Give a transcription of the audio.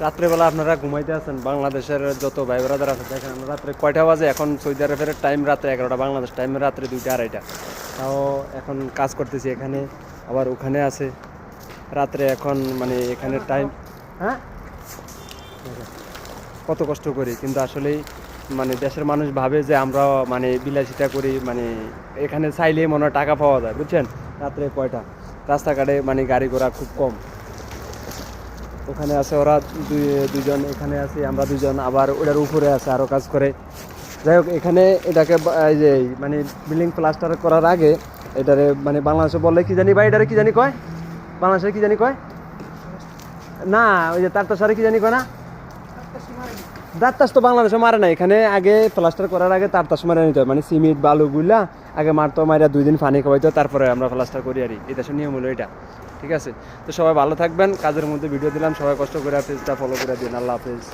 রাত্রেবেলা আপনারা ঘুমাইতে আছেন, বাংলাদেশের যত ভাই ব্রাদার আছে দেখেন আমরা রাত্রে কয়টা বাজে এখন, সৌদি আরবের টাইম রাত্রে 11টা, বাংলাদেশ টাইম রাত্রে 2টা 2:30। তাও এখন কাজ করতেছি এখানে, আবার ওখানে আছে রাত্রে এখন মানে এখানে টাইম। হ্যাঁ, কত কষ্ট করি, কিন্তু আসলেই মানে দেশের মানুষ ভাবে যে আমরা মানে বিলাসিতা করি, মানে এখানে চাইলে মনে হয় টাকা পাওয়া যায়, বুঝছেন। রাত্রে কয়টা, রাস্তাঘাটে মানে গাড়ি ঘোড়া খুব কম। ওখানে আছে ওরা দুজন, এখানে আছে আমরা দুজন, আবার ওটার উপরে আছে আরও কাজ করে। যাই হোক, এখানে এটাকে এই যে মানে বিল্ডিং প্লাস্টার করার আগে এটারে মানে বাংলাদেশে বললে কি জানি ভাই, এটারে কি জানি কয়, বাংলাদেশে কি জানি কয় না, ওই যে তারটা সারে কি জানি কয় না, দাঁতাস তো বাংলাদেশে মারে না। এখানে আগে প্লাস্টার করার আগে তারতাস মারে নিতে হয়, মানে সিমেন্ট বালু গুলা আগে মারতো, মারিয়া 2 দিন পানি খাওয়াইতো, তারপরে আমরা প্লাস্টার করি আর এই দেশের নিয়ম হলো এটা। ঠিক আছে, তো সবাই ভালো থাকবেন, কাজের মধ্যে ভিডিও দিলাম, সবাই কষ্ট করে পেজটা ফলো করে দিন। আল্লাহ হাফেজ।